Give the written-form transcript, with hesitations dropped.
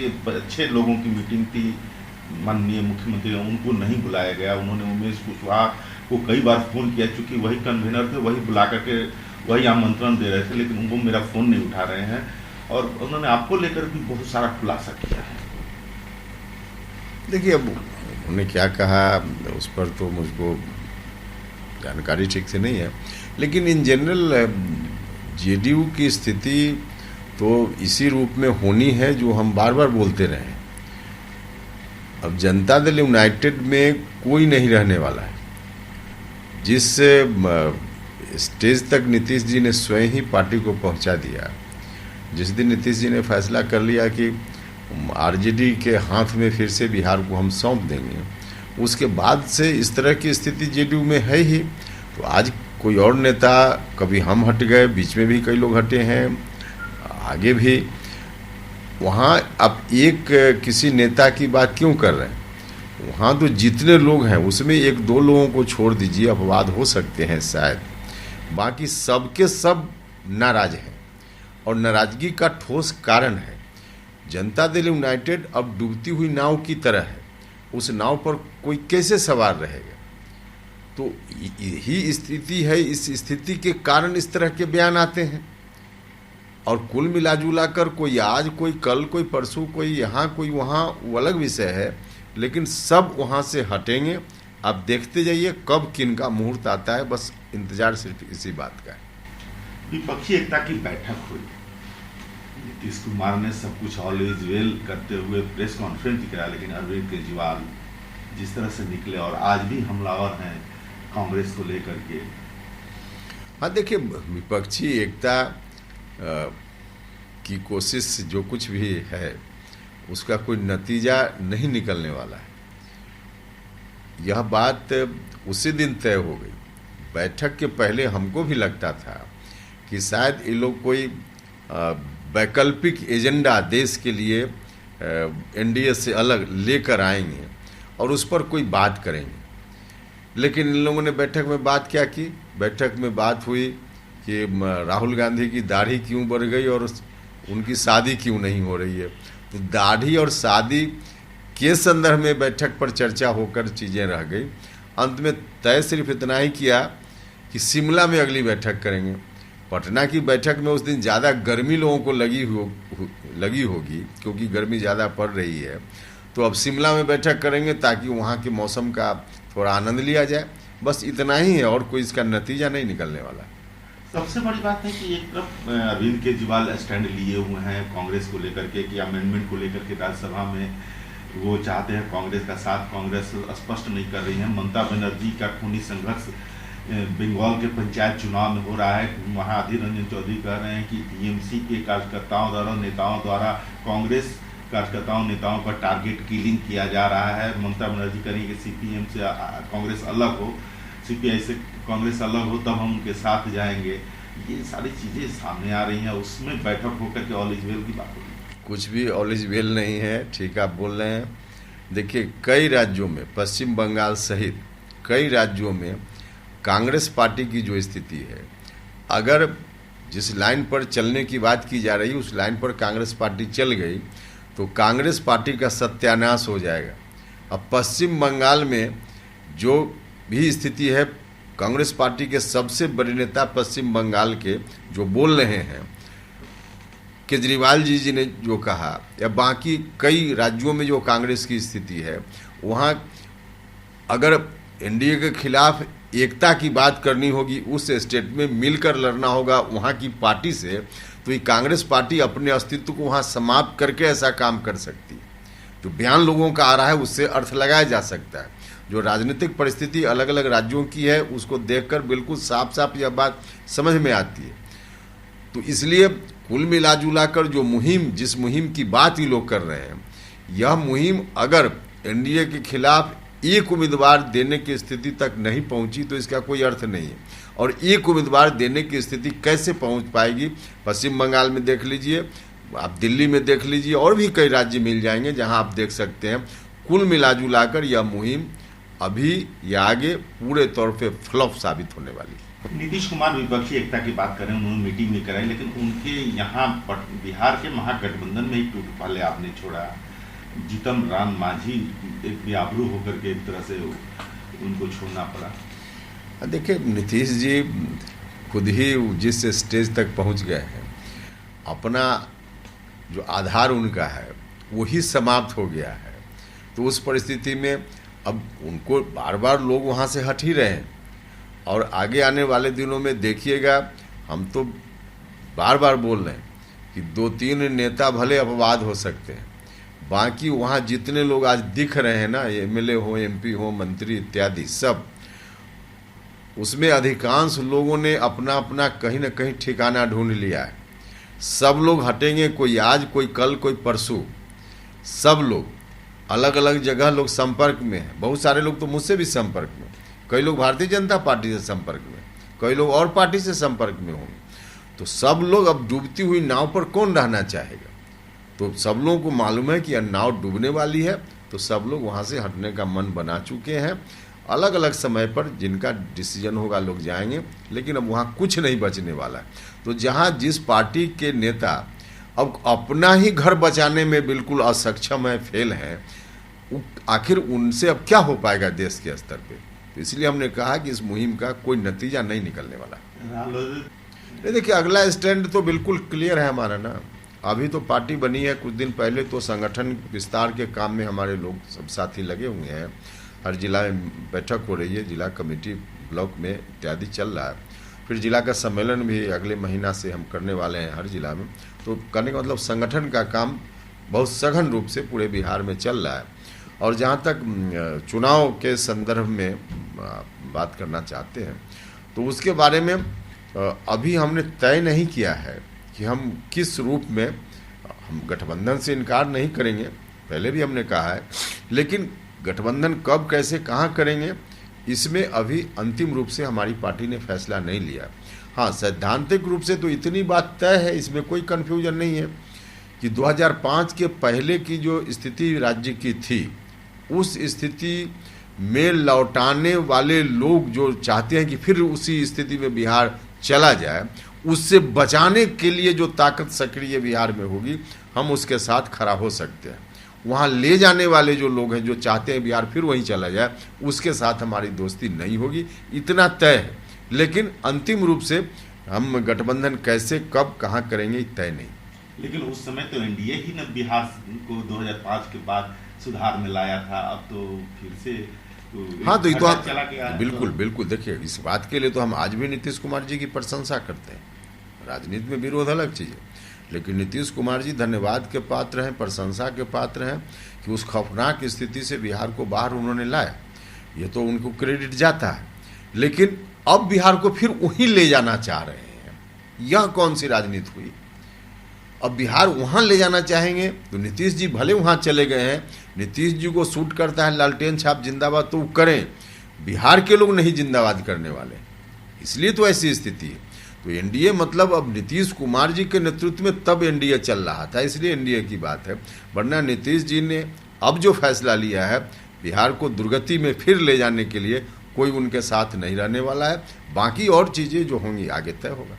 कि अच्छे लोगों की मीटिंग थी, माननीय मुख्यमंत्री उनको नहीं बुलाया गया। उन्होंने उमेश कुशवाहा को कई बार फ़ोन किया, चूँकि वही कन्वीनर थे, वही बुला करके वही आमंत्रण दे रहे थे, लेकिन वो मेरा फ़ोन नहीं उठा रहे हैं। और उन्होंने आपको लेकर भी बहुत सारा खुलासा किया है। देखिए, अब उन्होंने क्या कहा उस पर तो मुझको जानकारी ठीक से नहीं है, लेकिन इन जनरल जेडीयू की स्थिति तो इसी रूप में होनी है जो हम बार बार बोलते रहे हैं। अब जनता दल यूनाइटेड में कोई नहीं रहने वाला है। जिस स्टेज तक नीतीश जी ने स्वयं ही पार्टी को पहुंचा दिया, जिस दिन नीतीश जी ने फैसला कर लिया कि आरजेडी के हाथ में फिर से बिहार को हम सौंप देंगे, उसके बाद से इस तरह की स्थिति जेडीयू में है ही। तो आज कोई और नेता, कभी हम हट गए, बीच में भी कई लोग हटे हैं, आगे भी, वहाँ अब एक किसी नेता की बात क्यों कर रहे हैं? वहाँ तो जितने लोग हैं उसमें एक दो लोगों को छोड़ दीजिए, अपवाद हो सकते हैं शायद, बाकी सबके सब नाराज हैं और नाराजगी का ठोस कारण है। जनता दल यूनाइटेड अब डूबती हुई नाव की तरह है, उस नाव पर कोई कैसे सवार रहेगा? तो यही स्थिति है। इस स्थिति के कारण इस तरह के बयान आते हैं और कुल मिलाजुला कर कोई आज, कोई कल, कोई परसों, कोई यहाँ, कोई वहाँ, वो अलग विषय है, लेकिन सब वहाँ से हटेंगे। आप देखते जाइए कब किन का मुहूर्त आता है, बस इंतजार सिर्फ इसी बात का है। विपक्षी एकता की बैठक हुई, नीतीश कुमार ने सब कुछ ऑल इज वेल करते हुए प्रेस कॉन्फ्रेंस कराया, लेकिन अरविंद केजरीवाल जिस तरह से निकले और आज भी हमलावर हैं कांग्रेस को लेकर के। हाँ, देखिए, विपक्षी एकता की कोशिश जो कुछ भी है उसका कोई नतीजा नहीं निकलने वाला है। यह बात उसी दिन तय हो गई। बैठक के पहले हमको भी लगता था कि शायद ये लोग कोई वैकल्पिक एजेंडा देश के लिए एनडीए से अलग लेकर आएंगे और उस पर कोई बात करेंगे, लेकिन इन लोगों ने बैठक में बात क्या की? बैठक में बात हुई कि राहुल गांधी की दाढ़ी क्यों बढ़ गई और उनकी शादी क्यों नहीं हो रही है। तो दाढ़ी और शादी के संदर्भ में बैठक पर चर्चा होकर चीज़ें रह गई। अंत में तय सिर्फ इतना ही किया कि शिमला में अगली बैठक करेंगे। पटना की बैठक में उस दिन ज़्यादा गर्मी लोगों को लगी होगी क्योंकि गर्मी ज़्यादा पड़ रही है, तो अब शिमला में बैठक करेंगे ताकि वहाँ के मौसम का थोड़ा आनंद लिया जाए। बस इतना ही है और कोई इसका नतीजा नहीं निकलने वाला। सबसे बड़ी बात है कि एक तरफ अरविंद केजरीवाल स्टैंड लिए हुए हैं कांग्रेस को लेकर के कि अमेंडमेंट को लेकर के राज्यसभा में वो चाहते हैं कांग्रेस का साथ, कांग्रेस स्पष्ट नहीं कर रही है। ममता बनर्जी का खूनी संघर्ष बंगाल के पंचायत चुनाव में हो रहा है, वहाँ अधीर रंजन चौधरी कह रहे हैं कि टीएमसी के कार्यकर्ताओं द्वारा, नेताओं द्वारा कांग्रेस कार्यकर्ताओं नेताओं पर टारगेट किलिंग किया जा रहा है। ममता बनर्जी करें कि सीपीएम से कांग्रेस अलग हो, सीपीआई से कांग्रेस अलग हो, तब हम उनके साथ जाएंगे। ये सारी चीज़ें सामने आ रही हैं, उसमें बैठक होकर के ऑल इज वेल की बात हो रही है। कुछ भी ऑल इज वेल नहीं है, ठीक आप बोल रहे हैं। देखिए, कई राज्यों में, पश्चिम बंगाल सहित कई राज्यों में कांग्रेस पार्टी की जो स्थिति है, अगर जिस लाइन पर चलने की बात की जा रही है उस लाइन पर कांग्रेस पार्टी चल गई तो कांग्रेस पार्टी का सत्यानाश हो जाएगा। अब पश्चिम बंगाल में जो भी स्थिति है, कांग्रेस पार्टी के सबसे बड़े नेता पश्चिम बंगाल के जो बोल रहे हैं, केजरीवाल जी ने जो कहा, या बाकी कई राज्यों में जो कांग्रेस की स्थिति है, वहाँ अगर एनडीए के खिलाफ एकता की बात करनी होगी, उस स्टेट में मिलकर लड़ना होगा वहाँ की पार्टी से, तो ये कांग्रेस पार्टी अपने अस्तित्व को वहाँ समाप्त करके ऐसा काम कर सकती है। जो बयान लोगों का आ रहा है उससे अर्थ लगाया जा सकता है। जो राजनीतिक परिस्थिति अलग अलग राज्यों की है उसको देखकर बिल्कुल साफ साफ यह बात समझ में आती है। तो इसलिए कुल मिलाजुला कर जो मुहिम, जिस मुहिम की बात ये लोग कर रहे हैं, यह मुहिम अगर एनडीए के खिलाफ एक उम्मीदवार देने की स्थिति तक नहीं पहुंची तो इसका कोई अर्थ नहीं है। और एक उम्मीदवार देने की स्थिति कैसे पहुंच पाएगी? पश्चिम बंगाल में देख लीजिए, आप दिल्ली में देख लीजिए, और भी कई राज्य मिल जाएंगे जहां आप देख सकते हैं। कुल मिलाजुला कर यह मुहिम अभी या आगे पूरे तौर पे फ्लॉप साबित होने वाली है। नीतीश कुमार विपक्षी एकता की बात करें, उन्होंने मीटिंग भी कराई, लेकिन उनके यहाँ बिहार के महागठबंधन में एक टूट पहले आपने छोड़ा। जीतन राम मांझी एक बेआबरू होकर के एक तरह से उनको छोड़ना पड़ा। देखिए, नीतीश जी खुद ही जिस स्टेज तक पहुंच गए हैं, अपना जो आधार उनका है वही समाप्त हो गया है। तो उस परिस्थिति में अब उनको बार बार लोग वहाँ से हट ही रहे हैं। और आगे आने वाले दिनों में देखिएगा, हम तो बार बार बोल रहे हैं कि 2-3 नेता भले अपवाद हो सकते हैं, बाकी वहाँ जितने लोग आज दिख रहे हैं ना, एमएलए हो, एमपी हो, मंत्री इत्यादि सब, उसमें अधिकांश लोगों ने अपना अपना कहीं ना कहीं ठिकाना ढूंढ लिया है। सब लोग हटेंगे, कोई आज, कोई कल, कोई परसों। सब लोग अलग अलग जगह लोग संपर्क में हैं। बहुत सारे लोग तो मुझसे भी संपर्क में, कई लोग भारतीय जनता पार्टी से संपर्क में, कई लोग और पार्टी से संपर्क में होंगे। तो सब लोग, अब डूबती हुई नाव पर कौन रहना चाहेगा? तो सब लोगों को मालूम है कि यह नाव डूबने वाली है, तो सब लोग वहाँ से हटने का मन बना चुके हैं। अलग अलग समय पर जिनका डिसीजन होगा लोग जाएंगे, लेकिन अब वहाँ कुछ नहीं बचने वाला है। तो जहाँ जिस पार्टी के नेता अब अपना ही घर बचाने में बिल्कुल असक्षम है, फेल हैं, आखिर उनसे अब क्या हो पाएगा देश के स्तर पे? तो इसलिए हमने कहा कि इस मुहिम का कोई नतीजा नहीं निकलने वाला। देखिए, अगला स्टैंड तो बिल्कुल क्लियर है हमारा ना। अभी तो पार्टी बनी है, कुछ दिन पहले तो संगठन विस्तार के काम में हमारे लोग सब साथी लगे हुए हैं। हर जिला में बैठक हो रही है, जिला कमेटी ब्लॉक में इत्यादि चल रहा है। फिर जिला का सम्मेलन भी अगले महीना से हम करने वाले हैं हर जिला में। तो करने का मतलब संगठन का काम बहुत सघन रूप से पूरे बिहार में चल रहा है। और जहाँ तक चुनाव के संदर्भ में बात करना चाहते हैं, तो उसके बारे में अभी हमने तय नहीं किया है कि हम किस रूप में, हम गठबंधन से इनकार नहीं करेंगे, पहले भी हमने कहा है, लेकिन गठबंधन कब, कैसे, कहाँ करेंगे, इसमें अभी अंतिम रूप से हमारी पार्टी ने फैसला नहीं लिया। हाँ, सैद्धांतिक रूप से तो इतनी बात तय है, इसमें कोई कन्फ्यूजन नहीं है कि 2005 के पहले की जो स्थिति राज्य की थी, उस स्थिति में लौटाने वाले लोग जो चाहते हैं कि फिर उसी स्थिति में बिहार चला जाए, उससे बचाने के लिए जो ताकत सक्रिय बिहार में होगी, हम उसके साथ खड़ा हो सकते हैं। वहाँ ले जाने वाले जो लोग हैं, जो चाहते हैं बिहार फिर वहीं चला जाए, उसके साथ हमारी दोस्ती नहीं होगी, इतना तय है। लेकिन अंतिम रूप से हम गठबंधन कैसे, कब, कहाँ करेंगे, तय नहीं। लेकिन उस समय तो एनडीए ही ने बिहार को 2005 के बाद सुधार में लाया था, अब तो फिर से हाँ, तो ये तो चला गया। बिल्कुल बिल्कुल। देखिए, इस बात के लिए तो हम आज भी नीतीश कुमार जी की प्रशंसा करते हैं। राजनीति में विरोध अलग चीज़ है, लेकिन नीतीश कुमार जी धन्यवाद के पात्र हैं, प्रशंसा के पात्र हैं कि उस खौफनाक स्थिति से बिहार को बाहर उन्होंने लाया। ये तो उनको क्रेडिट जाता है। लेकिन अब बिहार को फिर वहीं ले जाना चाह रहे हैं, यह कौन सी राजनीति हुई? अब बिहार वहाँ ले जाना चाहेंगे तो नीतीश जी भले वहाँ चले गए हैं, नीतीश जी को सूट करता है लालटेन छाप जिंदाबाद, तो करें। बिहार के लोग नहीं जिंदाबाद करने वाले, इसलिए तो ऐसी स्थिति है। तो एनडीए मतलब अब नीतीश कुमार जी के नेतृत्व में तब एनडीए चल रहा था, इसलिए एनडीए की बात है। वरना नीतीश जी ने अब जो फैसला लिया है, बिहार को दुर्गति में फिर ले जाने के लिए कोई उनके साथ नहीं रहने वाला है। बाकी और चीज़ें जो होंगी आगे तय होगा।